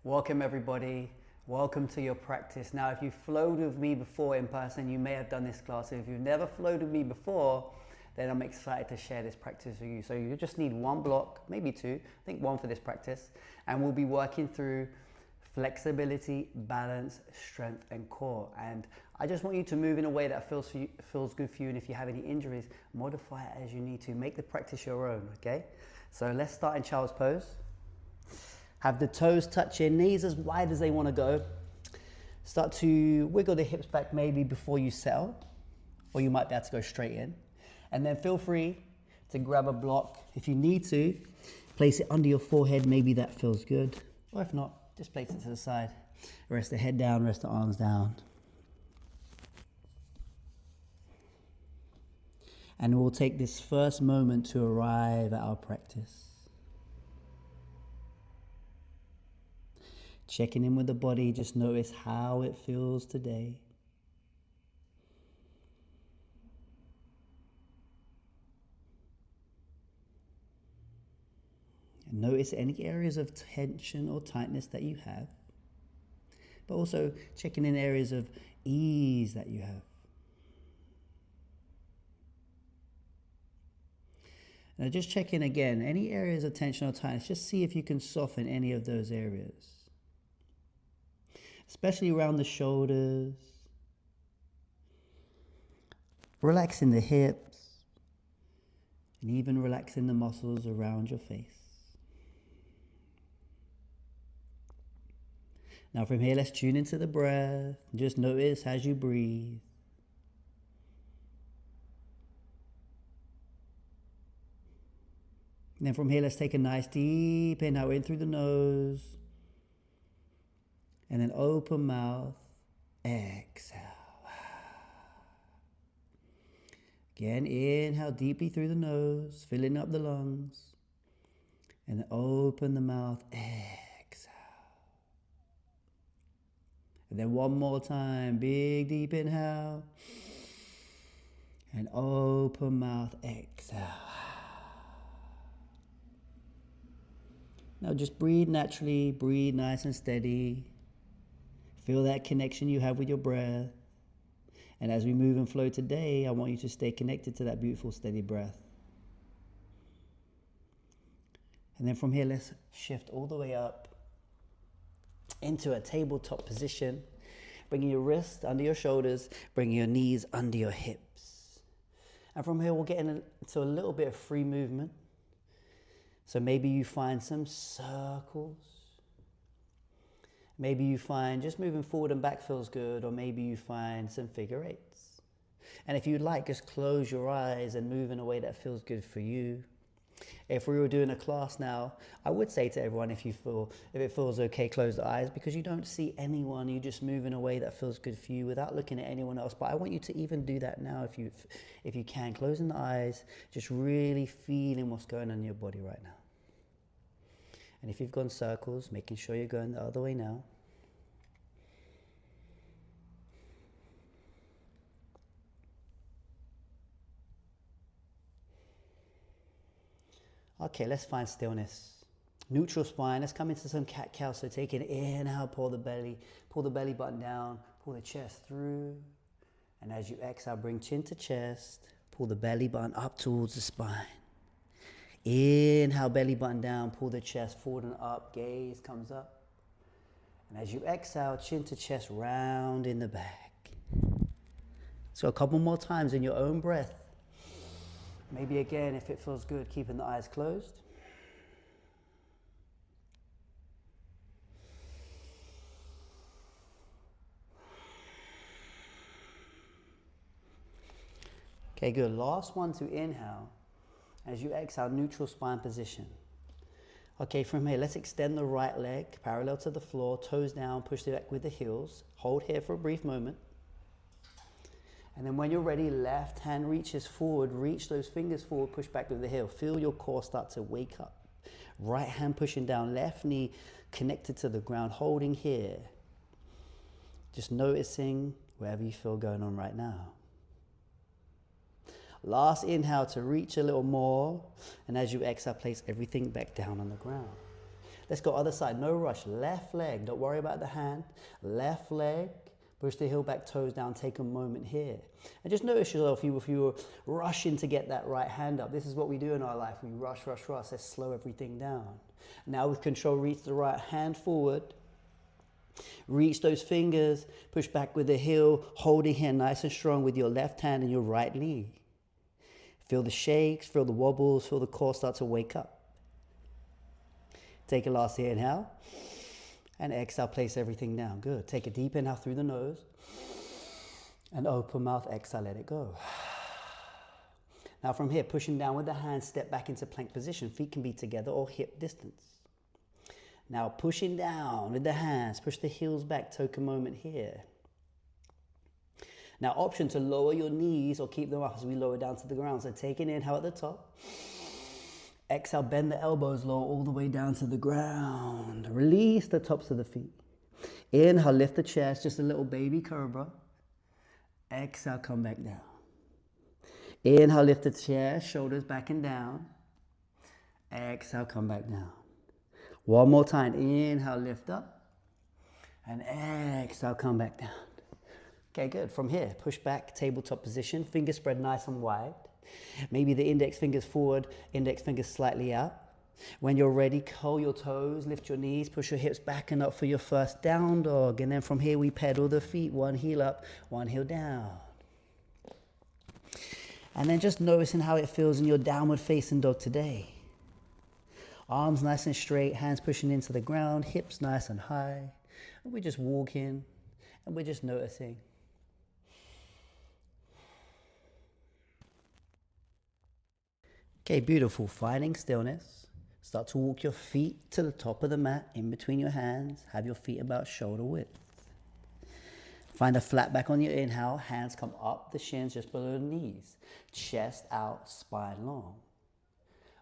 Welcome everybody, welcome to your practice. Now if you flowed with me before in person, you may have done this class. If you've never flowed with me before, then I'm excited to share this practice with you. So you just need one block, maybe two, I think one for this practice, and we'll be working through flexibility, balance, strength, and core. And I just want you to move in a way that feels good for you, and if you have any injuries, modify it as you need to. Make the practice your own, okay? So let's start in child's pose. Have the toes touch your knees as wide as they want to go. Start to wiggle the hips back maybe before you settle, or you might be able to go straight in. And then feel free to grab a block. If you need to, place it under your forehead. Maybe that feels good. Or if not, just place it to the side. Rest the head down, rest the arms down. And we'll take this first moment to arrive at our practice. Checking in with the body, just notice how it feels today. And notice any areas of tension or tightness that you have, but also checking in areas of ease that you have. Now just check in again, any areas of tension or tightness, just see if you can soften any of those areas. Especially around the shoulders, relaxing the hips, and even relaxing the muscles around your face. Now from here, let's tune into the breath. Just notice as you breathe. And then from here, let's take a nice deep inhale in through the nose. And then open mouth, exhale. Again, inhale deeply through the nose, filling up the lungs. And then open the mouth, exhale. And then one more time, big deep inhale. And open mouth, exhale. Now just breathe naturally, breathe nice and steady. Feel that connection you have with your breath. And as we move and flow today, I want you to stay connected to that beautiful, steady breath. And then from here, let's shift all the way up into a tabletop position. Bringing your wrists under your shoulders, bringing your knees under your hips. And from here, we'll get into a little bit of free movement. So maybe you find some circles. Maybe you find just moving forward and back feels good, or maybe you find some figure eights. And if you'd like, just close your eyes and move in a way that feels good for you. If we were doing a class now, I would say to everyone, if it feels okay, close the eyes, because you don't see anyone, you just move in a way that feels good for you without looking at anyone else. But I want you to even do that now if you can, closing the eyes, just really feeling what's going on in your body right now. And if you've gone circles, making sure you're going the other way now. Okay, let's find stillness. Neutral spine, let's come into some cat-cow. So take an inhale, pull the belly button down, pull the chest through. And as you exhale, bring chin to chest, pull the belly button up towards the spine. Inhale, belly button down, pull the chest forward and up, gaze comes up. And as you exhale, chin to chest, round in the back. So a couple more times in your own breath. Maybe again, if it feels good, keeping the eyes closed. Okay, good. Last one to inhale. As you exhale, neutral spine position. Okay, from here, let's extend the right leg parallel to the floor, toes down, push it back with the heels. Hold here for a brief moment. And then when you're ready, left hand reaches forward, reach those fingers forward, push back with the heel. Feel your core start to wake up. Right hand pushing down, left knee connected to the ground, holding here. Just noticing wherever you feel going on right now. Last inhale to reach a little more. And as you exhale, place everything back down on the ground. Let's go other side, no rush. Left leg, don't worry about the hand. Left leg, push the heel back, toes down, take a moment here. And just notice yourself, if you were rushing to get that right hand up. This is what we do in our life. We rush. Let's slow everything down. Now with control, reach the right hand forward. Reach those fingers, push back with the heel, holding here nice and strong with your left hand and your right knee. Feel the shakes, feel the wobbles, feel the core start to wake up. Take a last inhale. And exhale, place everything down. Good. Take a deep inhale through the nose. And open mouth, exhale, let it go. Now from here, pushing down with the hands, step back into plank position. Feet can be together or hip distance. Now pushing down with the hands, push the heels back, take a moment here. Now option to lower your knees or keep them up as we lower down to the ground. So take an inhale at the top. Exhale, bend the elbows low all the way down to the ground. Release the tops of the feet. Inhale, lift the chest, just a little baby cobra. Exhale, come back down. Inhale, lift the chest, shoulders back and down. Exhale, come back down. One more time. Inhale, lift up. And exhale, come back down. Okay, good. From here, push back, tabletop position. Fingers spread nice and wide. Maybe the index fingers forward, index fingers slightly out. When you're ready, curl your toes, lift your knees, push your hips back and up for your first down dog. And then from here, we pedal the feet, one heel up, one heel down. And then just noticing how it feels in your downward facing dog today. Arms nice and straight, hands pushing into the ground, hips nice and high. And we're just walking and we're just noticing. Okay, beautiful. Finding stillness. Start to walk your feet to the top of the mat, in between your hands. Have your feet about shoulder width. Find a flat back on your inhale. Hands come up the shins, just below the knees. Chest out, spine long.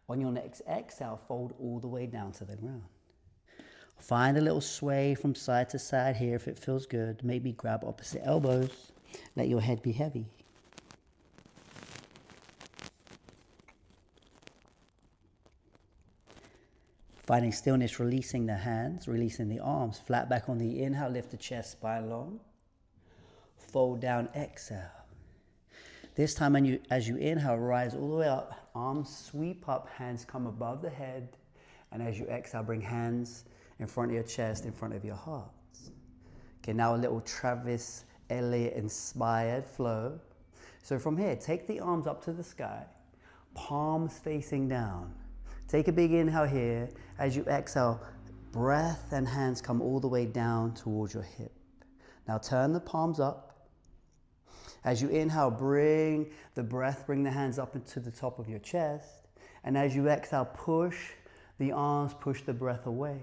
On your next exhale, fold all the way down to the ground. Find a little sway from side to side here if it feels good. Maybe grab opposite elbows. Let your head be heavy. Finding stillness, releasing the hands, releasing the arms. Flat back on the inhale, lift the chest, spine long. Fold down, exhale. This time as you inhale, rise all the way up. Arms sweep up, hands come above the head. And as you exhale, bring hands in front of your chest, in front of your heart. Okay, now a little Travis Elliott inspired flow. So from here, take the arms up to the sky, palms facing down. Take a big inhale here. As you exhale, breath and hands come all the way down towards your hip. Now turn the palms up. As you inhale, bring the breath, bring the hands up into the top of your chest. And as you exhale, push the arms, push the breath away.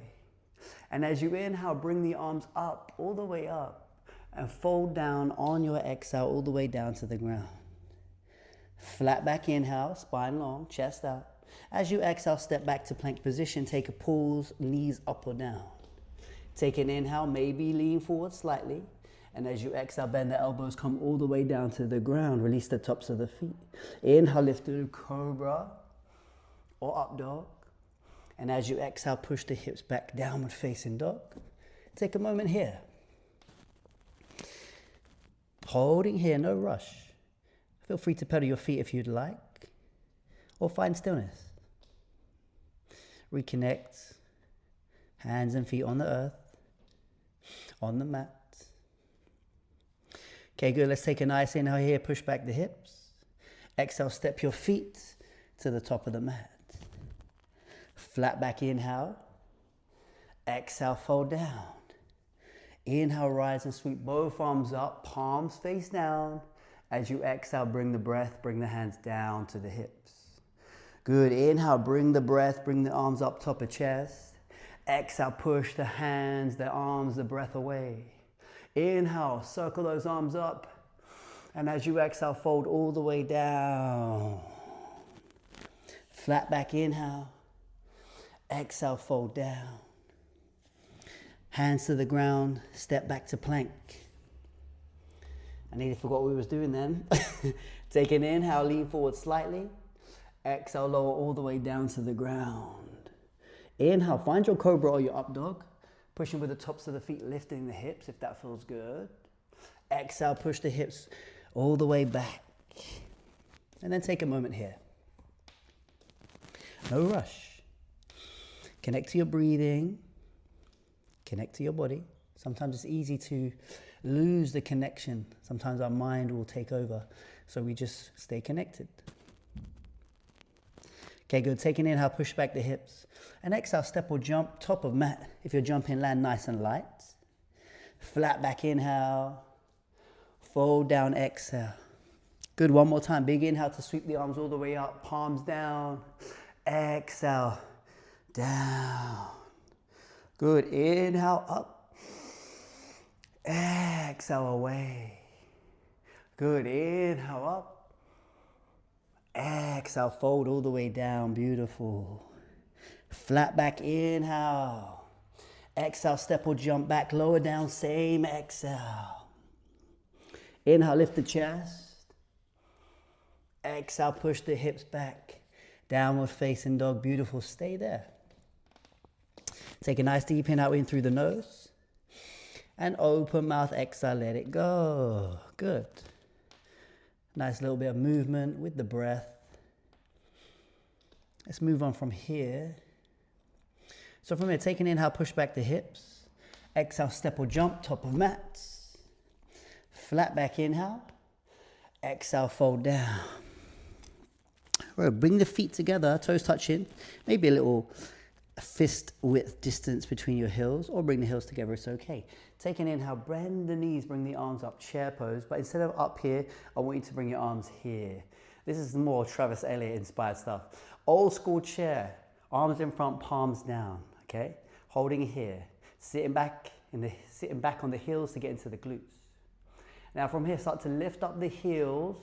And as you inhale, bring the arms up, all the way up, and fold down on your exhale all the way down to the ground. Flat back inhale, spine long, chest out. As you exhale, step back to plank position. Take a pause, knees up or down. Take an inhale, maybe lean forward slightly. And as you exhale, bend the elbows, come all the way down to the ground. Release the tops of the feet. Inhale, lift to cobra or up dog. And as you exhale, push the hips back, downward facing dog. Take a moment here. Holding here, no rush. Feel free to pedal your feet if you'd like. Or find stillness. Reconnect. Hands and feet on the earth. On the mat. Okay, good. Let's take a nice inhale here. Push back the hips. Exhale, step your feet to the top of the mat. Flat back inhale. Exhale, fold down. Inhale, rise and sweep both arms up. Palms face down. As you exhale, bring the breath, bring the hands down to the hips. Good. Inhale, bring the breath, bring the arms up top of chest. Exhale, push the hands, the arms, the breath away. Inhale, circle those arms up. And as you exhale, fold all the way down. Flat back inhale. Exhale, fold down. Hands to the ground, step back to plank. I nearly forgot what we was doing then. Take an inhale, lean forward slightly. Exhale, lower all the way down to the ground. Inhale, find your cobra or your up dog. Pushing with the tops of the feet, lifting the hips if that feels good. Exhale, push the hips all the way back. And then take a moment here. No rush. Connect to your breathing. Connect to your body. Sometimes it's easy to lose the connection. Sometimes our mind will take over. So we just stay connected. Okay, good. Take an inhale, push back the hips. And exhale, step or jump, top of mat. If you're jumping, land nice and light. Flat back inhale. Fold down, exhale. Good, one more time. Big inhale to sweep the arms all the way up. Palms down. Exhale, down. Good, inhale up. Exhale away. Good, inhale up. Exhale, fold all the way down, beautiful. Flat back, inhale. Exhale, step or jump back, lower down, same exhale. Inhale, lift the chest. Exhale, push the hips back. Downward facing dog, beautiful, stay there. Take a nice deep inhale in through the nose. And open mouth, exhale, let it go. Good. Nice little bit of movement with the breath. Let's move on from here. So from here, take an inhale, push back the hips. Exhale, step or jump, top of mats. Flat back inhale. Exhale, fold down. Right, bring the feet together, toes touching. Maybe a little fist width distance between your heels, or bring the heels together, it's okay. Take an inhale, bend the knees, bring the arms up, chair pose. But instead of up here, I want you to bring your arms here. This is more Travis Elliott inspired stuff. Old school chair, arms in front, palms down, okay? Holding here, sitting back on the heels to get into the glutes. Now from here, start to lift up the heels.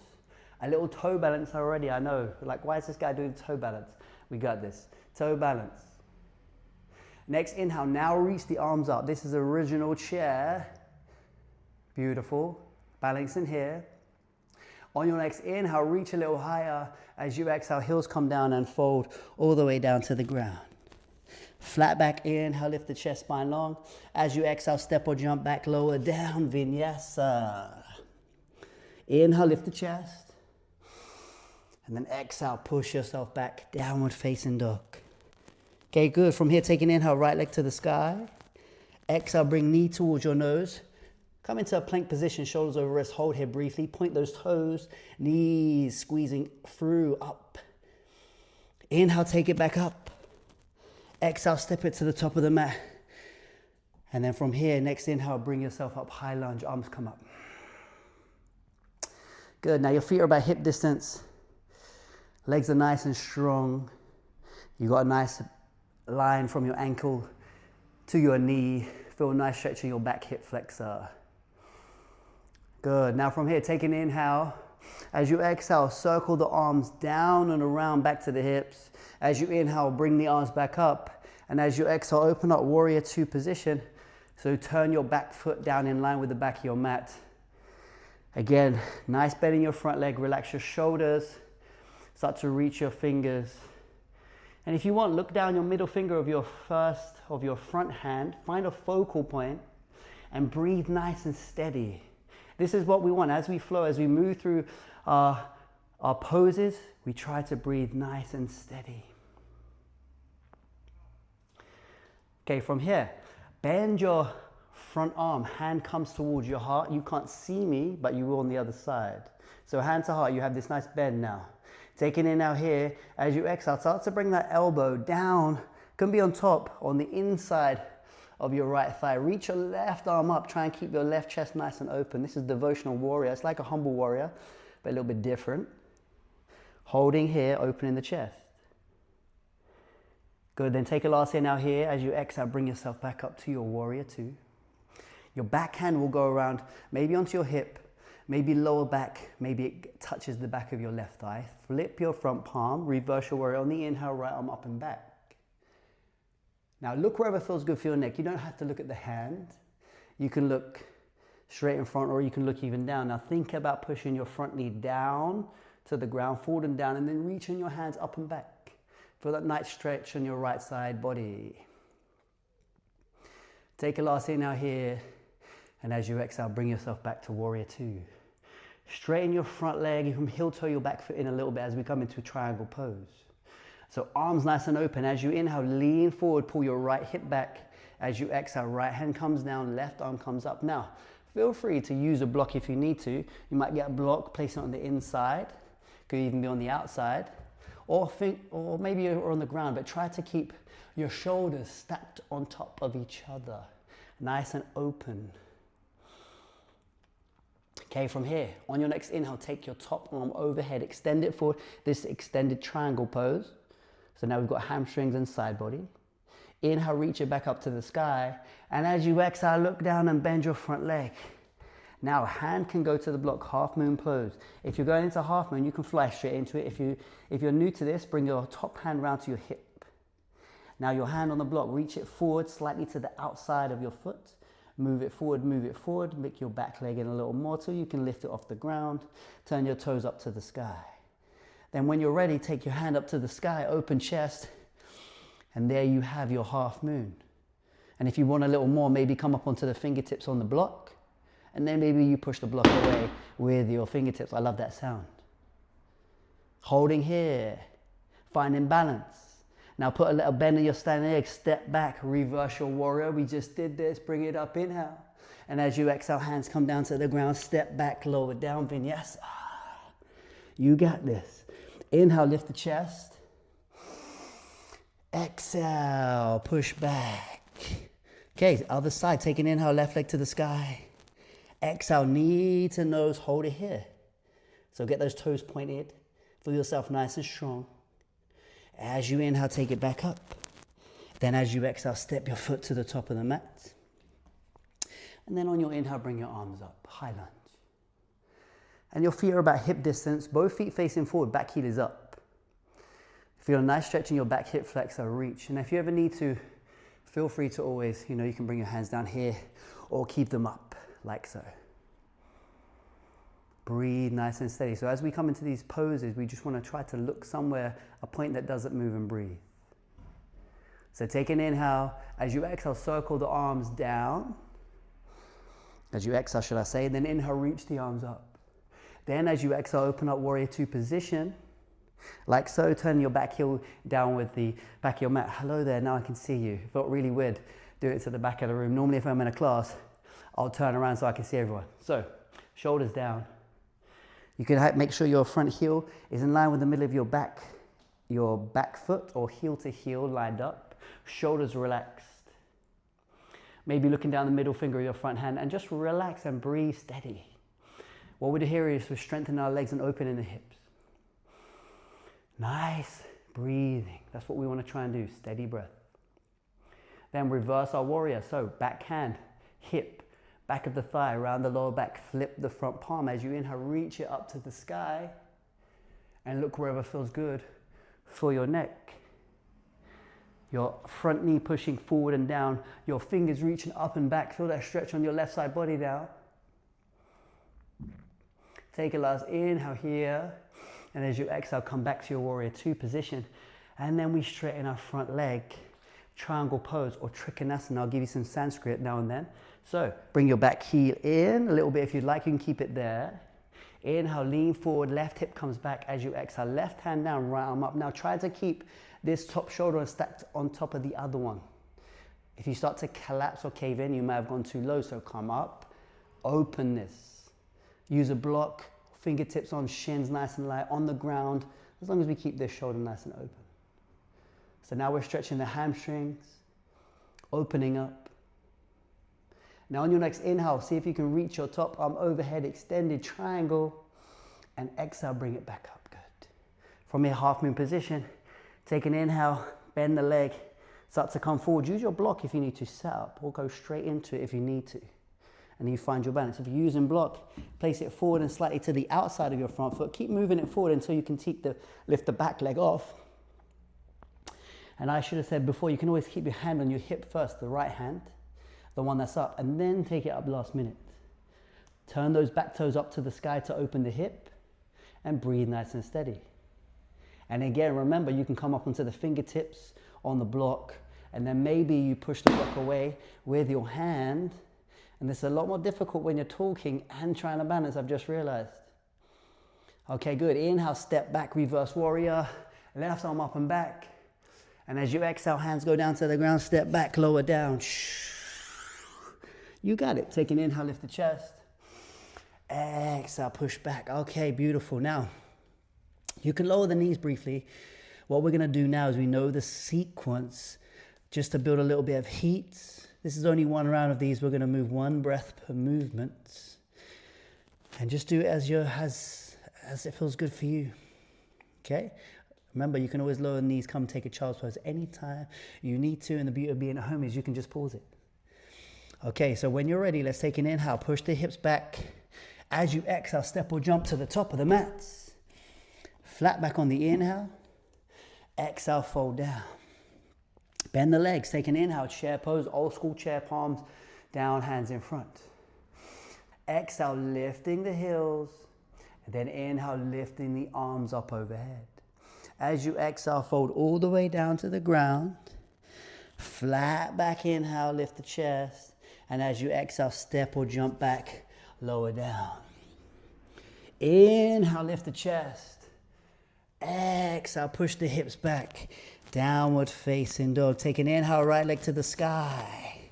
A little toe balance already, I know. Like, why is this guy doing toe balance? We got this. Toe balance. Next inhale, now reach the arms up. This is original chair. Beautiful. Balancing here. On your next inhale, reach a little higher. As you exhale, heels come down and fold all the way down to the ground. Flat back inhale, lift the chest, spine long. As you exhale, step or jump back, lower down, Vinyasa. Inhale, lift the chest. And then exhale, push yourself back, downward facing dog. Okay, good. From here, take an inhale, right leg to the sky. Exhale, bring knee towards your nose. Come into a plank position, shoulders over wrists. Hold here briefly. Point those toes, knees squeezing through, up. Inhale, take it back up. Exhale, step it to the top of the mat. And then from here, next inhale, bring yourself up, high lunge, arms come up. Good. Now your feet are about hip distance. Legs are nice and strong. You got a nice line from your ankle to your knee. Feel a nice stretch in your back hip flexor. Good. Now from here, take an inhale. As you exhale, circle the arms down and around back to the hips. As you inhale, bring the arms back up. And as you exhale, open up warrior two position. So turn your back foot down in line with the back of your mat. Again, nice bend in your front leg. Relax your shoulders. Start to reach your fingers. And if you want, look down your middle finger of your front hand. Find a focal point and breathe nice and steady. This is what we want. As we flow, as we move through our poses, we try to breathe nice and steady. Okay, from here, bend your front arm. Hand comes towards your heart. You can't see me, but you will on the other side. So hand to heart, you have this nice bend now. Take an inhale here. As you exhale, start to bring that elbow down. Can be on top, on the inside of your right thigh. Reach your left arm up. Try and keep your left chest nice and open. This is devotional warrior. It's like a humble warrior, but a little bit different. Holding here, opening the chest. Good, then take a last inhale here. As you exhale, bring yourself back up to your warrior two. Your back hand will go around, maybe onto your hip, maybe lower back, maybe it touches the back of your left thigh. Flip your front palm, reverse your warrior on the inhale, right arm up and back. Now look wherever feels good for your neck. You don't have to look at the hand. You can look straight in front or you can look even down. Now think about pushing your front knee down to the ground, forward and down, and then reaching your hands up and back. Feel that nice stretch on your right side body. Take a last inhale here, and as you exhale, bring yourself back to warrior two. Straighten your front leg. You can heel toe your back foot in a little bit as we come into triangle pose. So arms nice and open. As you inhale, lean forward, pull your right hip back. As you exhale, right hand comes down, left arm comes up. Now, feel free to use a block if you need to. You might get a block, place it on the inside. Could even be on the outside. Or maybe you're on the ground, but try to keep your shoulders stacked on top of each other. Nice and open. Okay, from here, on your next inhale, take your top arm overhead, extend it forward, this extended triangle pose. So now we've got hamstrings and side body. Inhale, reach it back up to the sky. And as you exhale, look down and bend your front leg. Now, hand can go to the block, half moon pose. If you're going into half moon, you can fly straight into it. If you're new to this, bring your top hand round to your hip. Now your hand on the block, reach it forward slightly to the outside of your foot. Move it forward, make your back leg in a little more till you can lift it off the ground. Turn your toes up to the sky. Then when you're ready, take your hand up to the sky, open chest, and there you have your half moon. And if you want a little more, maybe come up onto the fingertips on the block, and then maybe you push the block away with your fingertips. I love that sound. Holding here, finding balance. Now put a little bend in your standing leg, step back, reverse your warrior. We just did this, bring it up, inhale. And as you exhale, hands come down to the ground, step back, lower down, vinyasa. You got this. Inhale, lift the chest. Exhale, push back. Okay, other side, take an inhale, left leg to the sky. Exhale, knee to nose, hold it here. So get those toes pointed. Feel yourself nice and strong. As you inhale, take it back up. Then as you exhale, step your foot to the top of the mat. And then on your inhale, bring your arms up, high lunge. And your feet are about hip distance, both feet facing forward, back heel is up. Feel a nice stretch in your back hip flexor, reach. And if you ever need to, feel free to always, you can bring your hands down here or keep them up like so. Breathe nice and steady. So as we come into these poses, we just want to try to look somewhere, a point that doesn't move, and breathe. So take an inhale. As you exhale, circle the arms down. As you exhale, should I say, then inhale, reach the arms up. Then as you exhale, open up warrior two position. Like so, turn your back heel down with the back of your mat. Hello there, now I can see you. It felt really weird. Do it to the back of the room. Normally if I'm in a class, I'll turn around so I can see everyone. So, shoulders down. You can make sure your front heel is in line with the middle of your back foot, or heel to heel lined up. Shoulders relaxed. Maybe looking down the middle finger of your front hand, and just relax and breathe steady. What we do here is we strengthen our legs and opening the hips. Nice breathing. That's what we want to try and do, steady breath. Then reverse our warrior. So back hand, hip, back of the thigh, around the lower back, flip the front palm. As you inhale, reach it up to the sky and look wherever feels good for your neck. Your front knee pushing forward and down, your fingers reaching up and back. Feel that stretch on your left side body now. Take a last inhale here, and as you exhale, come back to your warrior two position, and then we straighten our front leg, triangle pose or trikonasana. I'll give you some Sanskrit now and then. So bring your back heel in a little bit if you'd like. You can keep it there. Inhale, lean forward, left hip comes back. As you exhale, left hand down, right arm up. Now try to keep this top shoulder stacked on top of the other one. If you start to collapse or cave in, you may have gone too low, so come up, open this. Use a block, fingertips on shins nice and light, on the ground, as long as we keep this shoulder nice and open. So now we're stretching the hamstrings, opening up. Now on your next inhale, see if you can reach your top arm overhead, extended triangle, and exhale, bring it back up, good. From your half moon position, take an inhale, bend the leg, start to come forward. Use your block if you need to set up, or go straight into it if you need to. And you find your balance. If you're using block, place it forward and slightly to the outside of your front foot. Keep moving it forward until you can lift the back leg off. And I should have said before, you can always keep your hand on your hip first, the right hand, the one that's up, and then take it up last minute. Turn those back toes up to the sky to open the hip, and breathe nice and steady. And again, remember, you can come up onto the fingertips on the block, and then maybe you push the block away with your hand. And this is a lot more difficult when you're talking and trying to balance, I've just realized. Okay, good. Inhale, step back, reverse warrior. Left arm up and back. And as you exhale, hands go down to the ground, step back, lower down. You got it. Take an inhale, lift the chest. Exhale, push back. Okay, beautiful. Now, you can lower the knees briefly. What we're going to do now is we know the sequence just to build a little bit of heat. This is only one round of these. We're going to move one breath per movement. And just do it as it feels good for you. Okay? Remember, you can always lower the knees, come take a child's pose anytime you need to. And the beauty of being at home is you can just pause it. Okay, so when you're ready, let's take an inhale. Push the hips back. As you exhale, step or jump to the top of the mats. Flat back on the inhale. Exhale, fold down. Bend the legs. Take an inhale, chair pose, old school chair, palms down, hands in front. Exhale, lifting the heels. And then inhale, lifting the arms up overhead. As you exhale, fold all the way down to the ground. Flat back inhale, lift the chest. And as you exhale, step or jump back, lower down. Inhale, lift the chest. Exhale, push the hips back. Downward facing dog. Take an inhale, right leg to the sky.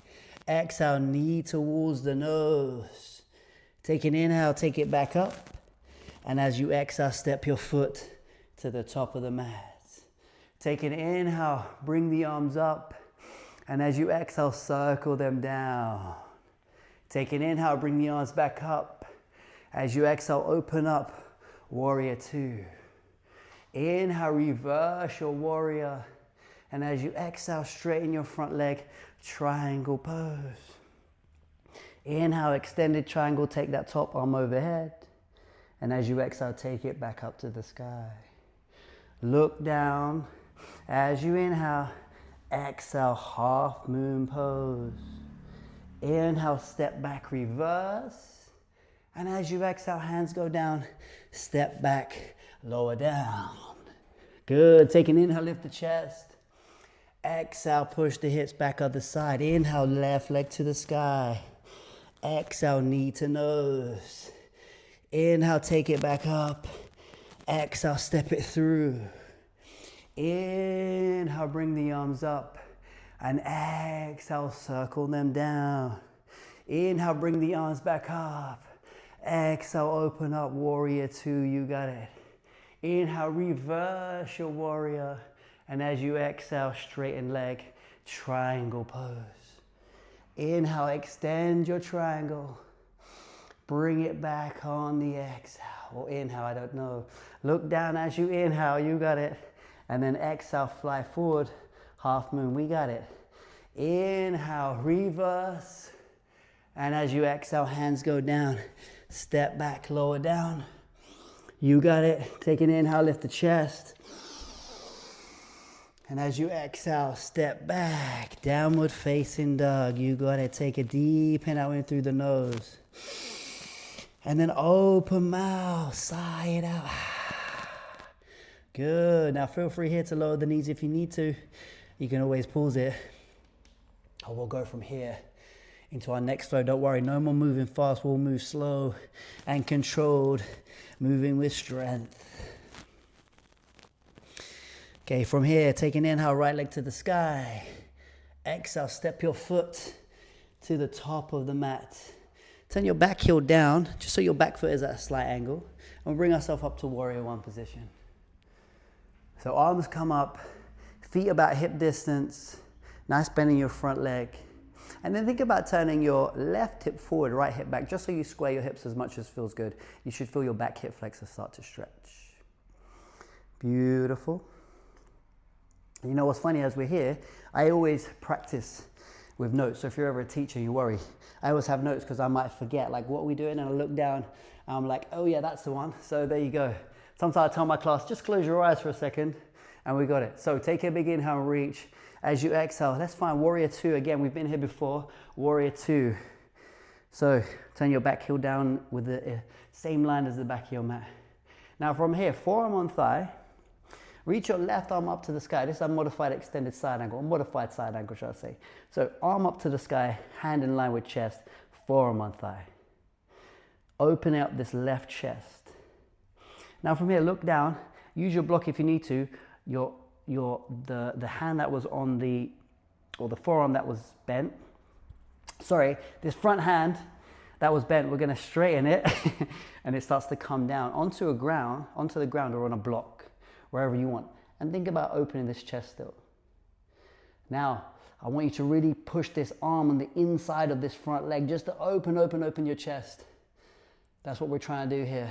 Exhale, knee towards the nose. Take an inhale, take it back up. And as you exhale, step your foot to the top of the mat. Take an inhale, bring the arms up. And as you exhale, circle them down. Take an inhale, bring the arms back up. As you exhale, open up, warrior two. Inhale, reverse your warrior. And as you exhale, straighten your front leg, triangle pose. Inhale, extended triangle, take that top arm overhead. And as you exhale, take it back up to the sky. Look down. As you inhale, exhale, half moon pose. Inhale, step back, reverse. And as you exhale, hands go down, step back, lower down. Good. Take an inhale, lift the chest. Exhale, push the hips back other side. Inhale, left leg to the sky. Exhale, knee to nose. Inhale, take it back up. Exhale, step it through. Inhale, bring the arms up. And exhale, circle them down. Inhale, bring the arms back up. Exhale, open up, warrior two, you got it. Inhale, reverse your warrior. And as you exhale, straighten leg, triangle pose. Inhale, extend your triangle. Bring it back on the exhale. Or inhale, I don't know. Look down as you inhale, you got it. And then exhale, fly forward, half moon, we got it. Inhale, reverse. And as you exhale, hands go down. Step back, lower down. You got it. Take an inhale, lift the chest. And as you exhale, step back, downward facing dog. You got it. Take a deep inhale in through the nose. And then open mouth, sigh it out. Good. Now feel free here to lower the knees if you need to. You can always pause it. Or we'll go from here into our next flow. Don't worry, no more moving fast. We'll move slow and controlled, moving with strength. Okay, from here, take an inhale, right leg to the sky. Exhale, step your foot to the top of the mat. Turn your back heel down, just so your back foot is at a slight angle. And we'll bring ourselves up to warrior one position. So arms come up, feet about hip distance. Nice bend in your front leg. And then think about turning your left hip forward, right hip back, just so you square your hips as much as feels good. You should feel your back hip flexor start to stretch. Beautiful. You know what's funny, as we're here, I always practice with notes. So if you're ever a teacher, you worry. I always have notes because I might forget, like, what are we doing? And I look down and I'm like, oh yeah, that's the one. So there you go. Sometimes I tell my class, just close your eyes for a second and we got it. So take a big inhale and reach. As you exhale, let's find warrior two. Again, we've been here before, warrior two. So turn your back heel down with the same line as the back of your mat. Now from here, forearm on thigh, Reach your left arm up to the sky. This is a modified extended side angle, or modified side angle, should I say. So arm up to the sky, hand in line with chest, forearm on thigh. Open up this left chest. Now from here, look down. Use your block if you need to. The hand that was on the, or the forearm that was bent. Sorry, this front hand that was bent, we're going to straighten it and it starts to come down onto the ground or on a block, wherever you want. And think about opening this chest still. Now, I want you to really push this arm on the inside of this front leg just to open your chest. That's what we're trying to do here.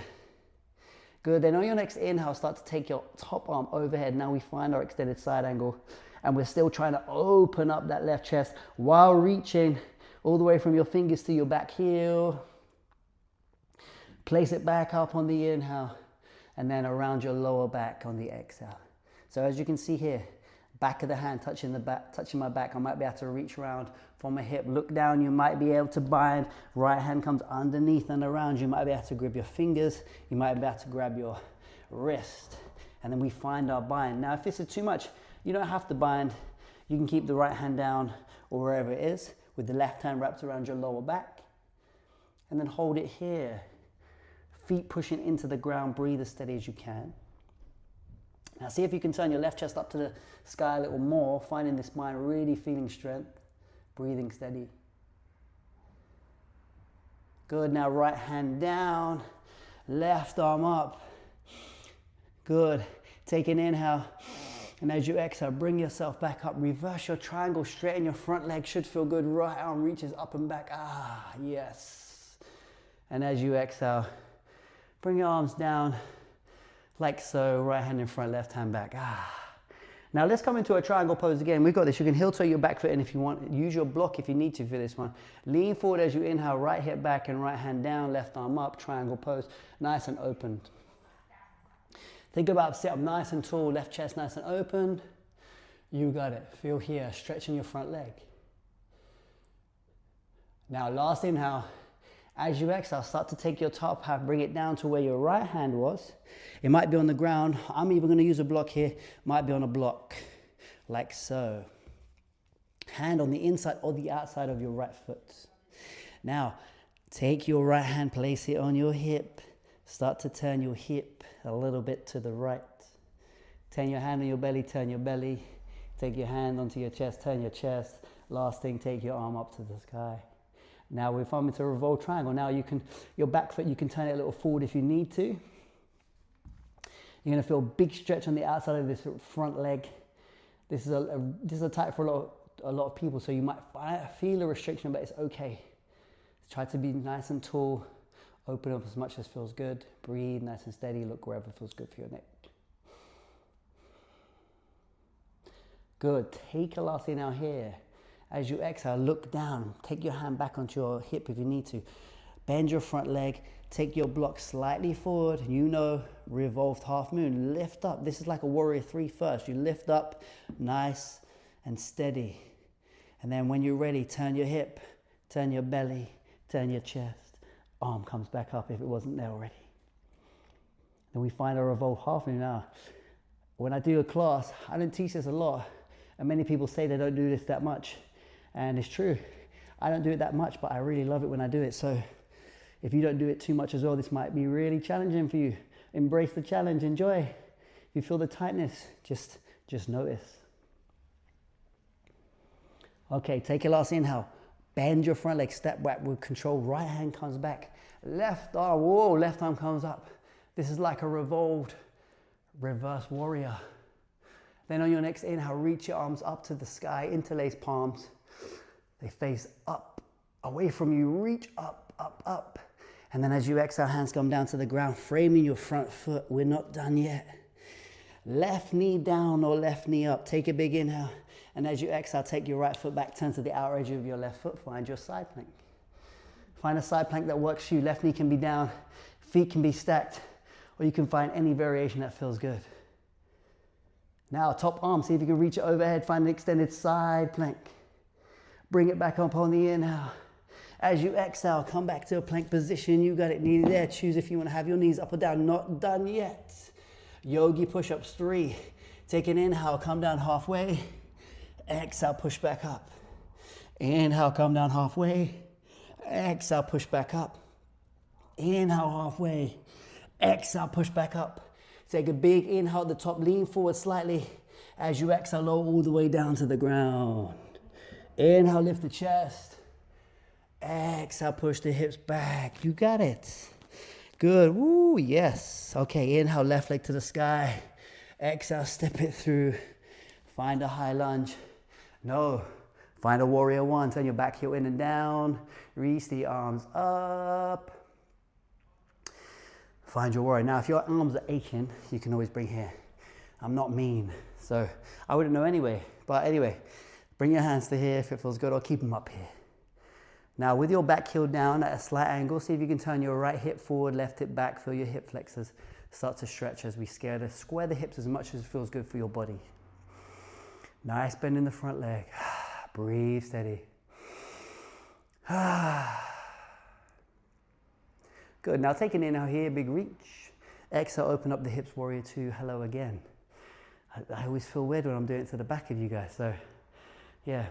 Good, then on your next inhale, start to take your top arm overhead. Now we find our extended side angle and we're still trying to open up that left chest while reaching all the way from your fingers to your back heel. Place it back up on the inhale and then around your lower back on the exhale. So as you can see here, back of the hand touching my back, I might be able to reach around from my hip. Look down, you might be able to bind. Right hand comes underneath and around. You might be able to grab your fingers. You might be able to grab your wrist. And then we find our bind. Now if this is too much, you don't have to bind. You can keep the right hand down or wherever it is, with the left hand wrapped around your lower back. And then hold it here. Feet pushing into the ground, breathe as steady as you can. Now see if you can turn your left chest up to the sky a little more, finding this mind, really feeling strength, breathing steady. Good, now right hand down, left arm up. Good, take an inhale, and as you exhale, bring yourself back up, reverse your triangle, straighten your front leg, should feel good, right arm reaches up and back, yes. And as you exhale, bring your arms down, like so, right hand in front, left hand back, Now let's come into a triangle pose again. We've got this. You can heel toe your back foot in if you want. Use your block if you need to for this one. Lean forward as you inhale, right hip back and right hand down, left arm up, triangle pose, nice and open. Think about sit up nice and tall, left chest nice and open. You got it. Feel here, stretching your front leg. Now last inhale. As you exhale, start to take your top half, bring it down to where your right hand was. It might be on the ground. I'm even going to use a block here. Might be on a block, like so. Hand on the inside or the outside of your right foot. Now, take your right hand, place it on your hip. Start to turn your hip a little bit to the right. Turn your hand on your belly, turn your belly. Take your hand onto your chest, turn your chest. Last thing, take your arm up to the sky. Now we've come into a revolved triangle. Now you can, your back foot, you can turn it a little forward if you need to. You're going to feel a big stretch on the outside of this front leg. This is a type for a lot of people, so you might feel a restriction, but it's okay. Try to be nice and tall. Open up as much as feels good. Breathe nice and steady. Look wherever feels good for your neck. Good. Take a last inhale here. As you exhale, look down. Take your hand back onto your hip if you need to. Bend your front leg. Take your block slightly forward. You know, revolved half moon. Lift up. This is like a warrior 3 first. You lift up, nice and steady. And then when you're ready, turn your hip, turn your belly, turn your chest. Arm comes back up if it wasn't there already. Then we find a revolved half moon. Now, when I do a class, I don't teach this a lot. And many people say they don't do this that much. And it's true, I don't do it that much, but I really love it when I do it. So if you don't do it too much as well, this might be really challenging for you. Embrace the challenge, enjoy. If you feel the tightness, just notice. Okay, take your last inhale. Bend your front leg, step back with control. Right hand comes back. Left arm, whoa, left arm comes up. This is like a revolved reverse warrior. Then on your next inhale, reach your arms up to the sky, interlace palms. They face up, away from you, reach up, up, up. And then as you exhale, hands come down to the ground, framing your front foot. We're not done yet. Left knee down or left knee up. Take a big inhale. And as you exhale, take your right foot back, turn to the outer edge of your left foot. Find your side plank. Find a side plank that works for you. Left knee can be down, feet can be stacked, or you can find any variation that feels good. Now, top arm, see if you can reach it overhead. Find an extended side plank. Bring it back up on the inhale. As you exhale, come back to a plank position. You got it, knee there. Choose if you want to have your knees up or down. Not done yet. Yogi push-ups, 3. Take an inhale, come down halfway. Exhale, push back up. Inhale, come down halfway. Exhale, push back up. Inhale halfway. Exhale, push back up. Take a big inhale at the top, lean forward slightly. As you exhale, lower all the way down to the ground. Inhale, lift the chest. Exhale, push the hips back. You got it. Good. Woo, yes. Okay, inhale, left leg to the sky. Exhale, step it through. Find a high lunge. No. Find a warrior one. Turn your back heel in and down. Reach the arms up. Find your warrior. Now, if your arms are aching, you can always bring here. I'm not mean, so I wouldn't know anyway. But anyway, bring your hands to here if it feels good, or keep them up here. Now, with your back heel down at a slight angle, see if you can turn your right hip forward, left hip back. Feel your hip flexors start to stretch as we square the hips as much as it feels good for your body. Nice bend in the front leg. Breathe steady. Good. Now take an inhale here, big reach. Exhale, open up the hips, warrior two. Hello again. I always feel weird when I'm doing it to the back of you guys. So yeah,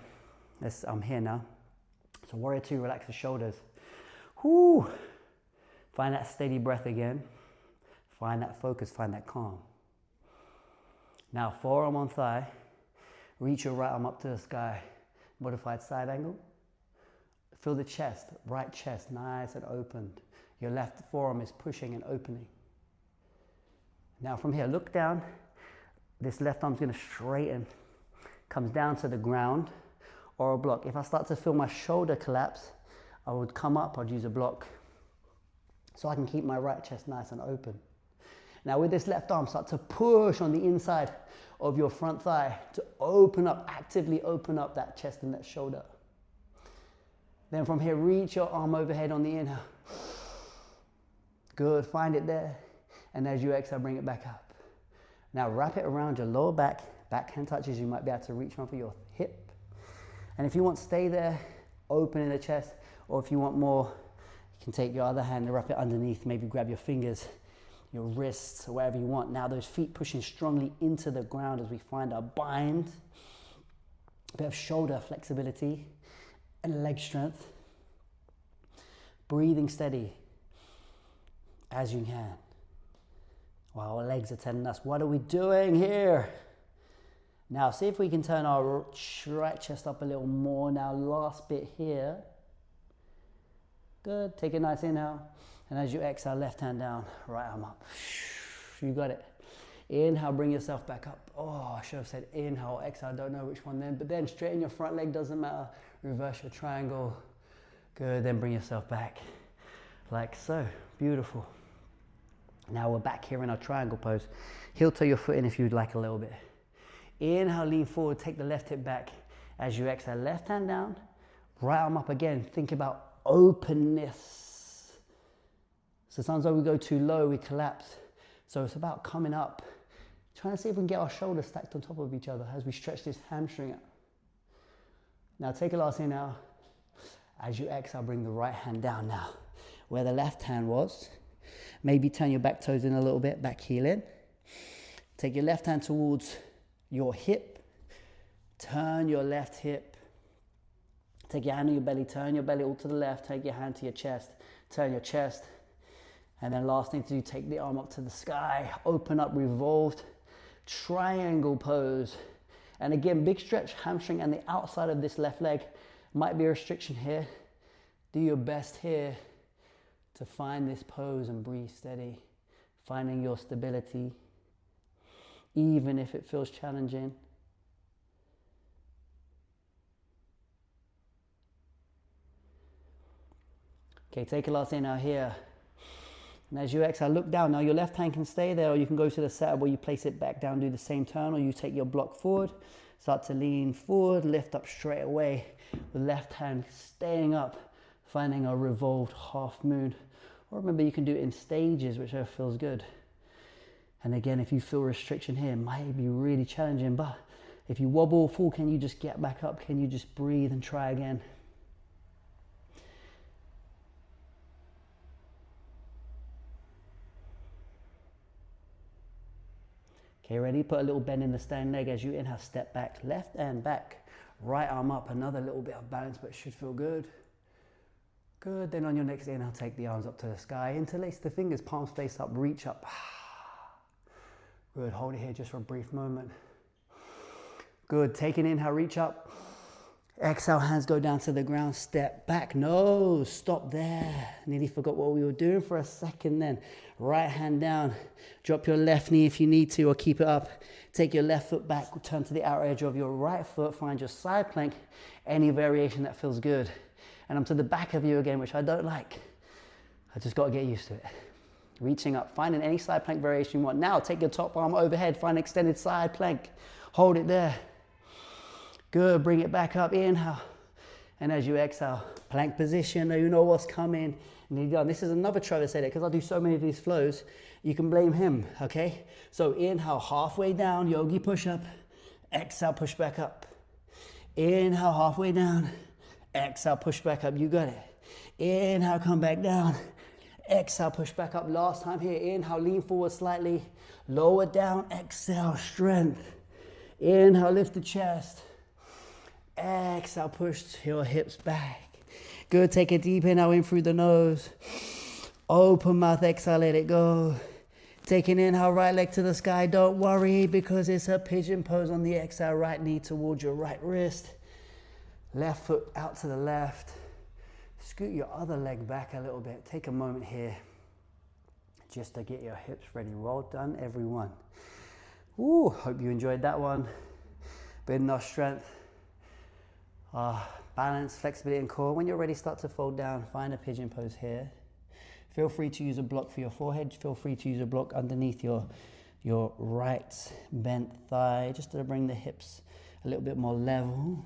I'm here now. So warrior two, relax the shoulders. Whoo. Find that steady breath again. Find that focus, find that calm. Now forearm on thigh. Reach your right arm up to the sky. Modified side angle. Feel the chest, right chest, nice and opened. Your left forearm is pushing and opening. Now from here, look down. This left arm's gonna straighten. Comes down to the ground or a block. If I start to feel my shoulder collapse, I would come up, I'd use a block. So I can keep my right chest nice and open. Now with this left arm, start to push on the inside of your front thigh to open up, actively open up that chest and that shoulder. Then from here, reach your arm overhead on the inhale. Good, find it there. And as you exhale, bring it back up. Now wrap it around your lower back, backhand touches, you might be able to reach one for your hip. And if you want, stay there, open in the chest, or if you want more, you can take your other hand and wrap it underneath, maybe grab your fingers, your wrists, or wherever you want. Now those feet pushing strongly into the ground as we find our bind, a bit of shoulder flexibility and leg strength. Breathing steady as you can. While our legs are telling us, what are we doing here? Now see if we can turn our right chest up a little more. Now last bit here. Good, take a nice inhale. And as you exhale, left hand down, right arm up. You got it. Inhale, bring yourself back up. Oh, I should have said inhale, exhale, I don't know which one then. But then straighten your front leg, doesn't matter. Reverse your triangle. Good, then bring yourself back. Like so, beautiful. Now we're back here in our triangle pose. Heel toe your foot in if you'd like a little bit. Inhale, lean forward, take the left hip back. As you exhale, left hand down, right arm up again. Think about openness. So sometimes when we go too low, we collapse. So it's about coming up, trying to see if we can get our shoulders stacked on top of each other as we stretch this hamstring out. Now take a last inhale. As you exhale, bring the right hand down now. Where the left hand was, maybe turn your back toes in a little bit, back heel in. Take your left hand towards your hip. Turn your left hip. Take your hand on your belly, turn your belly all to the left. Take your hand to your chest, turn your chest. And then last thing to do, take the arm up to the sky, open up, revolved, triangle pose. And again, big stretch, hamstring and the outside of this left leg. Might be a restriction here. Do your best here to find this pose and breathe steady, finding your stability, even if it feels challenging. Okay, take a last inhale here. And as you exhale, look down. Now your left hand can stay there, or you can go to the setup where you place it back down, do the same turn, or you take your block forward, start to lean forward, lift up straight away. The left hand staying up, finding a revolved half moon. Or remember, you can do it in stages, whichever feels good. And again, if you feel restriction here, it might be really challenging, but if you wobble or fall, can you just get back up? Can you just breathe and try again? Okay, ready? Put a little bend in the standing leg as you inhale, step back, left and back. Right arm up, another little bit of balance, but it should feel good. Good, then on your next inhale, take the arms up to the sky. Interlace the fingers, palms face up, reach up. Good, hold it here just for a brief moment. Good, take an inhale, reach up. Exhale, hands go down to the ground, step back. No, stop there. Nearly forgot what we were doing for a second then. Right hand down, drop your left knee if you need to, or keep it up. Take your left foot back, turn to the outer edge of your right foot, find your side plank, any variation that feels good. And I'm to the back of you again, which I don't like. I just got to get used to it. Reaching up, finding any side plank variation you want. Now take your top arm overhead, find extended side plank. Hold it there. Good, bring it back up, inhale. And as you exhale, plank position, you know what's coming. And this is another Travis said it, because I do so many of these flows, you can blame him, okay? So inhale, halfway down, yogi push up. Exhale, push back up. Inhale, halfway down. Exhale, push back up, you got it. Inhale, come back down. Exhale, push back up. Last time here, inhale, lean forward slightly. Lower down, exhale, strength. Inhale, lift the chest. Exhale, push your hips back. Good, take a deep inhale in through the nose. Open mouth, exhale, let it go. Take an inhale, right leg to the sky. Don't worry, because it's a pigeon pose on the exhale. Right knee towards your right wrist. Left foot out to the left. Scoot your other leg back a little bit. Take a moment here just to get your hips ready. Well done, everyone. Ooh, hope you enjoyed that one. Building our strength. Balance, flexibility and core. When you're ready, start to fold down. Find a pigeon pose here. Feel free to use a block for your forehead. Feel free to use a block underneath your right bent thigh, just to bring the hips a little bit more level.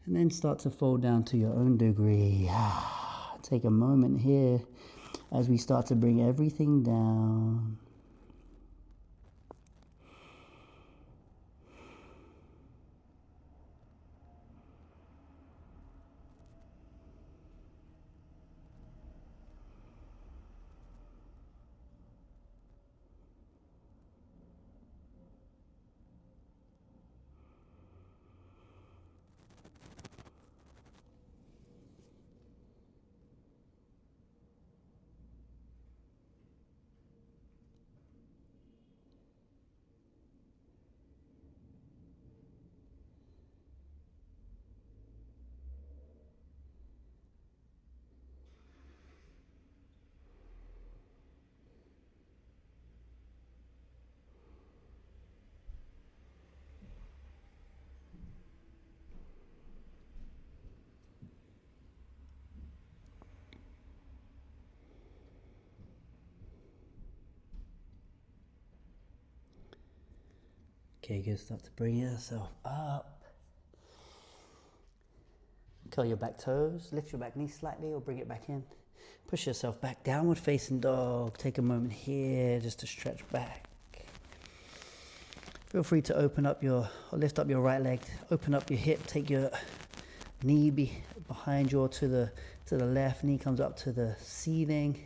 And then start to fold down to your own degree. Take a moment here as we start to bring everything down. Okay, good. Start to bring yourself up. Curl your back toes. Lift your back knee slightly or bring it back in. Push yourself back. Downward facing dog. Take a moment here just to stretch back. Feel free to open up or lift up your right leg. Open up your hip. Take your knee behind you or to the left. Knee comes up to the ceiling.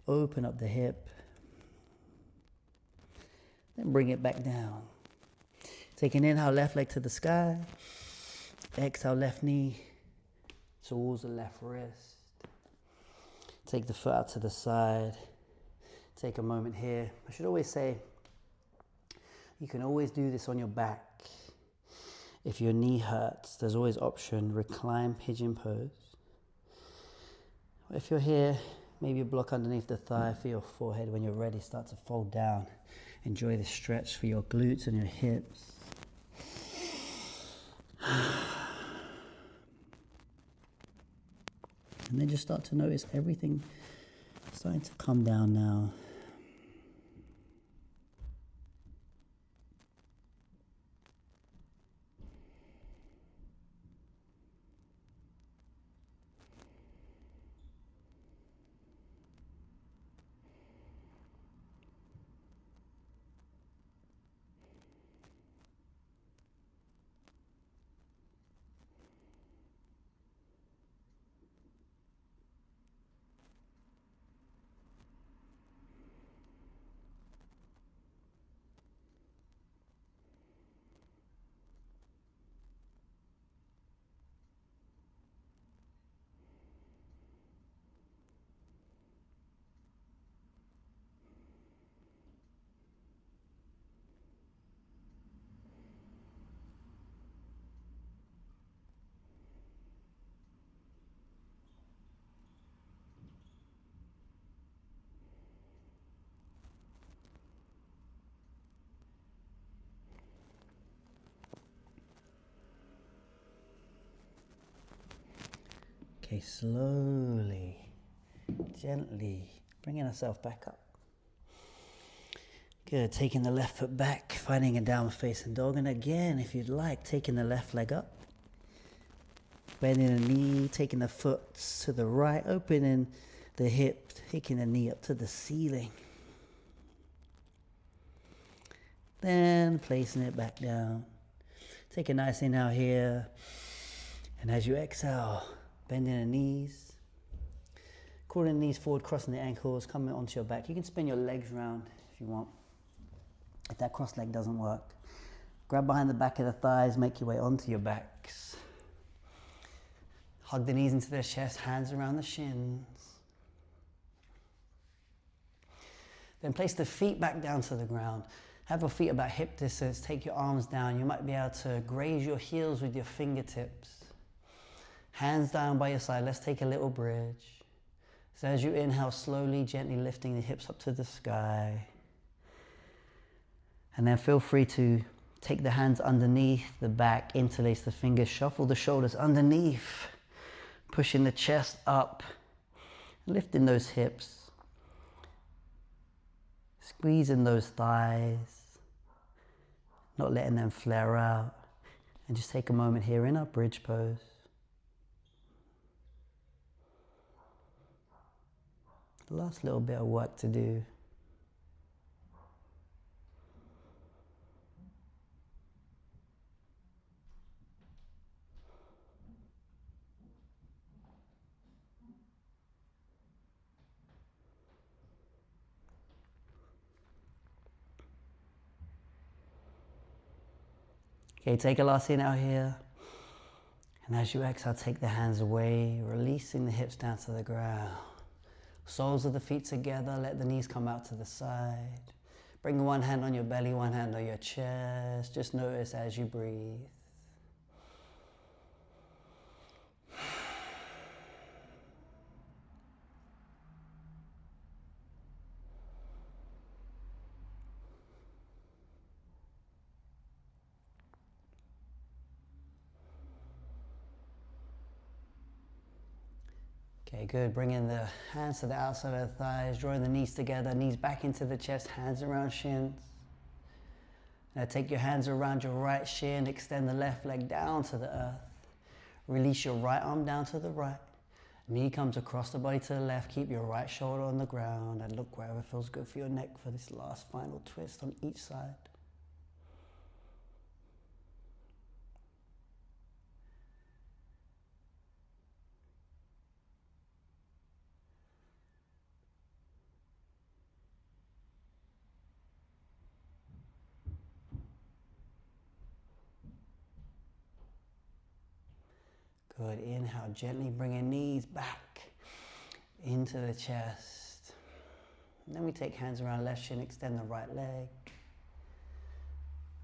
Open up the hip. Then bring it back down. Take an inhale, left leg to the sky. Exhale, left knee towards the left wrist. Take the foot out to the side. Take a moment here. I should always say, you can always do this on your back. If your knee hurts, there's always option, recline pigeon pose. If you're here, maybe a block underneath the thigh for your forehead. When you're ready, start to fold down. Enjoy the stretch for your glutes and your hips. And then just start to notice everything starting to come down now. Okay, slowly, gently bringing ourselves back up. Good, taking the left foot back, finding a downward facing dog. And again, if you'd like, taking the left leg up, bending the knee, taking the foot to the right, opening the hip, taking the knee up to the ceiling. Then placing it back down. Take a nice inhale here. And as you exhale, bending the knees, crawling the knees forward, crossing the ankles, coming onto your back. You can spin your legs around if you want. If that cross leg doesn't work, grab behind the back of the thighs, make your way onto your backs. Hug the knees into the chest, hands around the shins. Then place the feet back down to the ground. Have your feet about hip distance, take your arms down. You might be able to graze your heels with your fingertips. Hands down by your side, let's take a little bridge. So as you inhale, slowly, gently lifting the hips up to the sky. And then feel free to take the hands underneath the back, interlace the fingers, shuffle the shoulders underneath, pushing the chest up, lifting those hips, squeezing those thighs, not letting them flare out. And just take a moment here in our bridge pose. Last little bit of work to do. Okay, take a last inhale here. And as you exhale, take the hands away, releasing the hips down to the ground. Soles of the feet together, let the knees come out to the side. Bring one hand on your belly, one hand on your chest. Just notice as you breathe. Okay, good. Bringing the hands to the outside of the thighs, drawing the knees together, knees back into the chest, hands around shins. Now take your hands around your right shin, extend the left leg down to the earth. Release your right arm down to the right. Knee comes across the body to the left. Keep your right shoulder on the ground and look wherever feels good for your neck for this last final twist on each side. Good. Inhale, gently bringing knees back into the chest. And then we take hands around left shin, extend the right leg.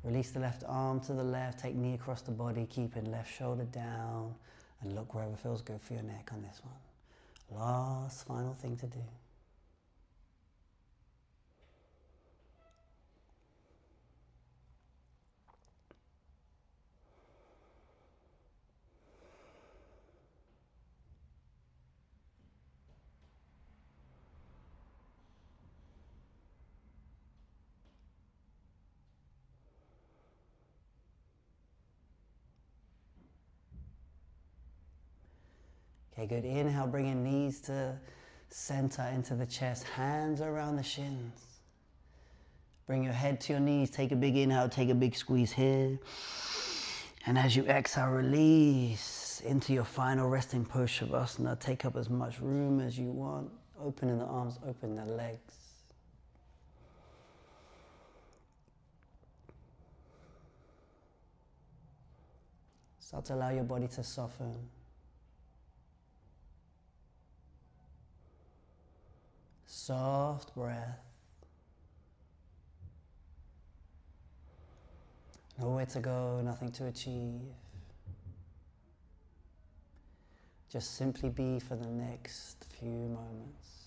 Release the left arm to the left, take knee across the body, keeping left shoulder down, and look wherever feels good for your neck on this one. Last final thing to do. Okay, good. Inhale, bringing knees to center into the chest, hands around the shins. Bring your head to your knees, take a big inhale, take a big squeeze here. And as you exhale, release into your final resting pose, Savasana. Take up as much room as you want. Opening the arms, open the legs. Start to allow your body to soften. Soft breath. Nowhere to go, nothing to achieve. Just simply be for the next few moments.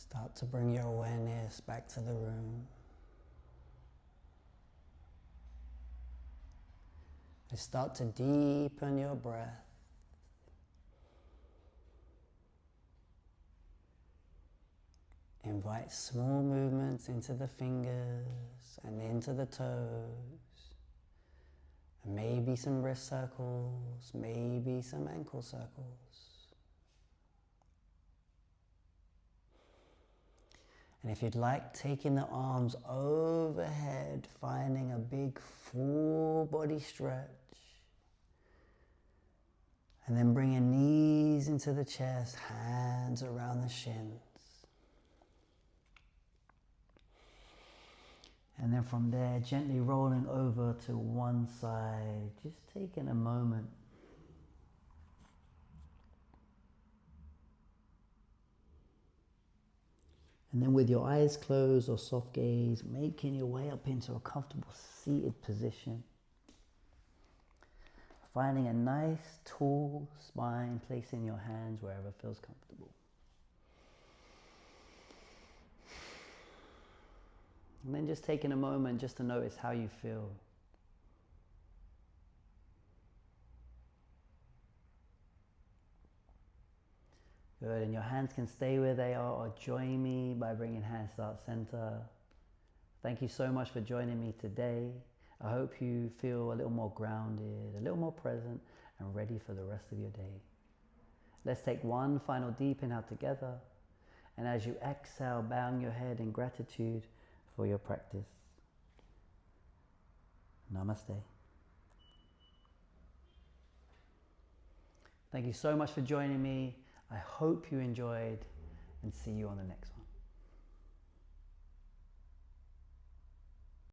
Start to bring your awareness back to the room. And start to deepen your breath. Invite small movements into the fingers and into the toes. And maybe some wrist circles, maybe some ankle circles. And if you'd like, taking the arms overhead, finding a big full body stretch. And then bringing knees into the chest, hands around the shins. And then from there, gently rolling over to one side, just taking a moment. And then with your eyes closed or soft gaze, making your way up into a comfortable seated position. Finding a nice tall spine, placing your hands wherever feels comfortable. And then just taking a moment just to notice how you feel. Good, and your hands can stay where they are or join me by bringing hands to heart center. Thank you so much for joining me today. I hope you feel a little more grounded, a little more present, and ready for the rest of your day. Let's take one final deep inhale together. And as you exhale, bowing your head in gratitude for your practice. Namaste. Thank you so much for joining me. I hope you enjoyed, and see you on the next one.